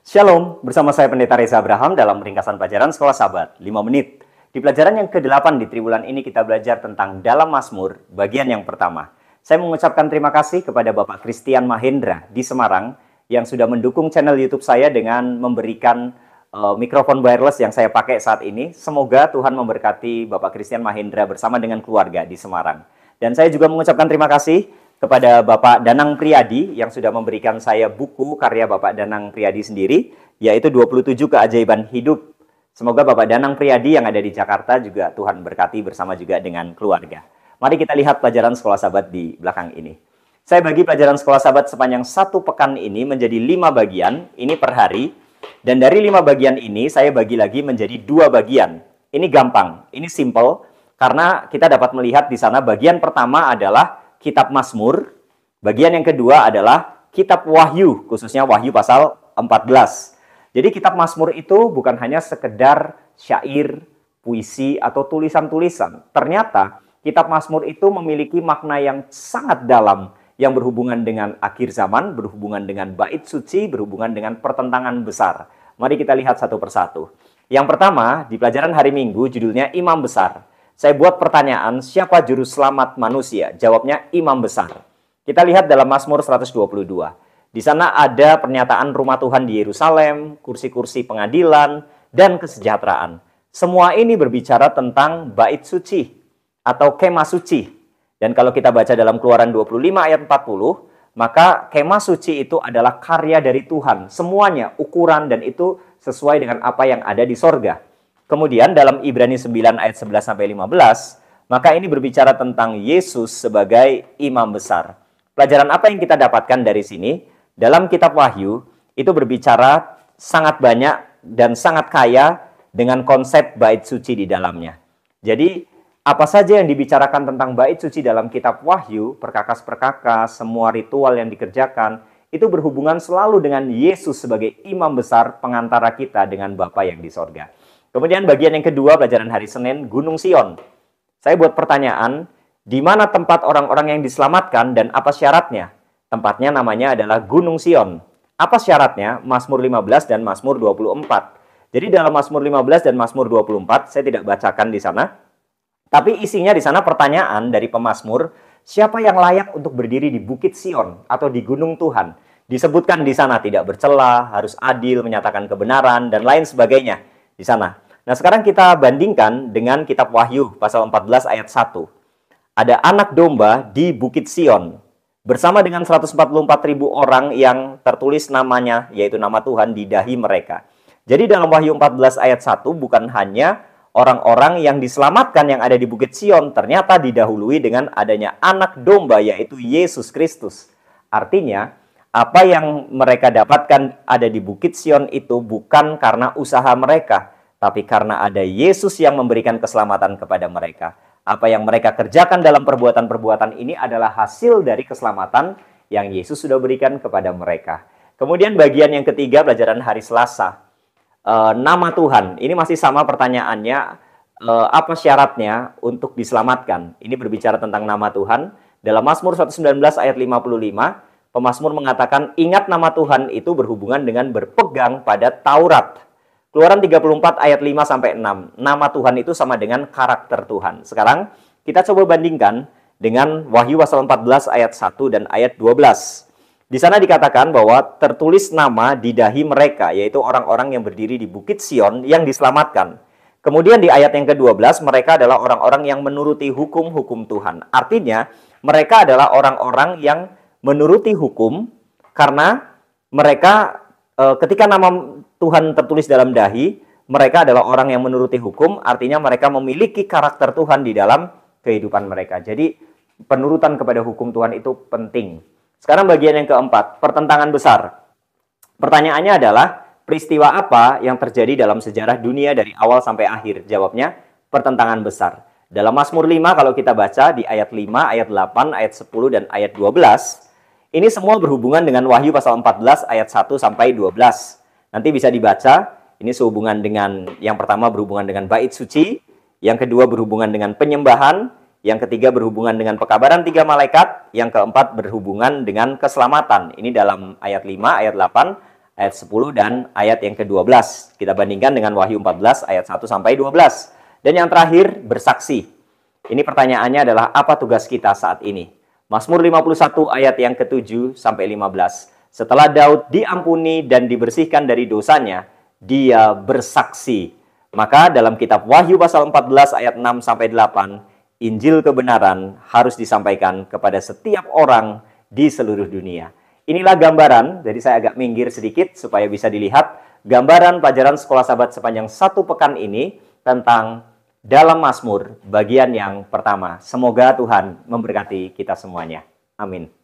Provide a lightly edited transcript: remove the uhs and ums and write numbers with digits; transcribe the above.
Shalom, bersama saya Pendeta Reza Abraham dalam ringkasan pelajaran Sekolah Sabat, 5 menit. Di pelajaran yang ke-8 di triwulan ini kita belajar tentang dalam Mazmur, bagian yang pertama. Saya mengucapkan terima kasih kepada Bapak Christian Mahendra di Semarang yang sudah mendukung channel YouTube saya dengan memberikan mikrofon wireless yang saya pakai saat ini. Semoga Tuhan memberkati Bapak Christian Mahendra bersama dengan keluarga di Semarang. Dan saya juga mengucapkan terima kasih kepada Bapak Danang Priyadi yang sudah memberikan saya buku karya Bapak Danang Priyadi sendiri, yaitu 27 Keajaiban Hidup. Semoga Bapak Danang Priyadi yang ada di Jakarta juga Tuhan berkati bersama juga dengan keluarga. Mari kita lihat pelajaran Sekolah Sabat di belakang ini. Saya bagi pelajaran Sekolah Sabat sepanjang 1 pekan ini menjadi 5 bagian, ini per hari. Dan dari 5 bagian ini saya bagi lagi menjadi 2 bagian. Ini gampang, ini simple, karena kita dapat melihat di sana bagian pertama adalah Kitab Mazmur, bagian yang kedua adalah Kitab Wahyu, khususnya Wahyu pasal 14. Jadi Kitab Mazmur itu bukan hanya sekedar syair, puisi, atau tulisan-tulisan. Ternyata Kitab Mazmur itu memiliki makna yang sangat dalam, yang berhubungan dengan akhir zaman, berhubungan dengan bait suci, berhubungan dengan pertentangan besar. Mari kita lihat satu persatu. Yang pertama, di pelajaran hari Minggu, judulnya Imam Besar. Saya buat pertanyaan, siapa juru selamat manusia? Jawabnya imam besar. Kita lihat dalam Mazmur 122. Di sana ada pernyataan rumah Tuhan di Yerusalem, kursi-kursi pengadilan, dan kesejahteraan. Semua ini berbicara tentang bait suci atau kemah suci. Dan kalau kita baca dalam Keluaran 25 ayat 40, maka kemah suci itu adalah karya dari Tuhan. Semuanya ukuran dan itu sesuai dengan apa yang ada di sorga. Kemudian dalam Ibrani 9 ayat 11-15, maka ini berbicara tentang Yesus sebagai imam besar. Pelajaran apa yang kita dapatkan dari sini? Dalam kitab Wahyu, itu berbicara sangat banyak dan sangat kaya dengan konsep bait suci di dalamnya. Jadi, apa saja yang dibicarakan tentang bait suci dalam kitab Wahyu, perkakas-perkakas, semua ritual yang dikerjakan, itu berhubungan selalu dengan Yesus sebagai imam besar pengantara kita dengan Bapa yang di sorga. Kemudian bagian yang kedua, pelajaran hari Senin, Gunung Sion. Saya buat pertanyaan, di mana tempat orang-orang yang diselamatkan dan apa syaratnya? Tempatnya namanya adalah Gunung Sion. Apa syaratnya? Mazmur 15 dan Mazmur 24. Jadi dalam Mazmur 15 dan Mazmur 24, saya tidak bacakan di sana. Tapi isinya di sana pertanyaan dari pemazmur, siapa yang layak untuk berdiri di Bukit Sion atau di Gunung Tuhan? Disebutkan di sana tidak bercela, harus adil, menyatakan kebenaran, dan lain sebagainya di sana. Nah, sekarang kita bandingkan dengan kitab Wahyu pasal 14 ayat 1. Ada anak domba di Bukit Sion bersama dengan 144.000 orang yang tertulis namanya, yaitu nama Tuhan di dahi mereka. Jadi dalam Wahyu 14 ayat 1 bukan hanya orang-orang yang diselamatkan yang ada di Bukit Sion, ternyata didahului dengan adanya anak domba, yaitu Yesus Kristus. Artinya, apa yang mereka dapatkan ada di Bukit Sion itu bukan karena usaha mereka, tapi karena ada Yesus yang memberikan keselamatan kepada mereka. Apa yang mereka kerjakan dalam perbuatan-perbuatan ini adalah hasil dari keselamatan yang Yesus sudah berikan kepada mereka. Kemudian bagian yang ketiga, pelajaran hari Selasa. Nama Tuhan, ini masih sama pertanyaannya, apa syaratnya untuk diselamatkan? Ini berbicara tentang nama Tuhan. Dalam Mazmur 119 ayat 55, pemazmur mengatakan, ingat nama Tuhan itu berhubungan dengan berpegang pada Taurat. Keluaran 34 ayat 5-6. Nama Tuhan itu sama dengan karakter Tuhan. Sekarang kita coba bandingkan dengan Wahyu pasal 14 ayat 1 dan ayat 12. Di sana dikatakan bahwa tertulis nama di dahi mereka, yaitu orang-orang yang berdiri di Bukit Sion yang diselamatkan. Kemudian di ayat yang ke-12, mereka adalah orang-orang yang menuruti hukum-hukum Tuhan. Artinya, mereka adalah orang-orang yang menuruti hukum karena mereka ketika nama Tuhan tertulis dalam dahi, mereka adalah orang yang menuruti hukum, artinya mereka memiliki karakter Tuhan di dalam kehidupan mereka. Jadi penurutan kepada hukum Tuhan itu penting. Sekarang bagian yang keempat, pertentangan besar. Pertanyaannya adalah, peristiwa apa yang terjadi dalam sejarah dunia dari awal sampai akhir? Jawabnya, pertentangan besar. Dalam Mazmur 5 kalau kita baca di ayat 5, ayat 8, ayat 10, dan ayat 12, ini semua berhubungan dengan Wahyu pasal 14 ayat 1 sampai 12. Nanti bisa dibaca, ini sehubungan dengan, yang pertama berhubungan dengan bait suci, yang kedua berhubungan dengan penyembahan, yang ketiga berhubungan dengan pekabaran 3 malaikat, yang keempat berhubungan dengan keselamatan. Ini dalam ayat 5, ayat 8, ayat 10 dan ayat yang ke-12. Kita bandingkan dengan Wahyu 14 ayat 1 sampai 12. Dan yang terakhir, bersaksi. Ini pertanyaannya adalah apa tugas kita saat ini? Mazmur 51 ayat yang ke-7 sampai 15. Setelah Daud diampuni dan dibersihkan dari dosanya, dia bersaksi. Maka dalam kitab Wahyu pasal 14 ayat 6 sampai 8, Injil kebenaran harus disampaikan kepada setiap orang di seluruh dunia. Inilah gambaran, jadi saya agak minggir sedikit supaya bisa dilihat gambaran pelajaran Sekolah Sabat sepanjang 1 pekan ini tentang dalam Mazmur bagian yang pertama. Semoga Tuhan memberkati kita semuanya. Amin.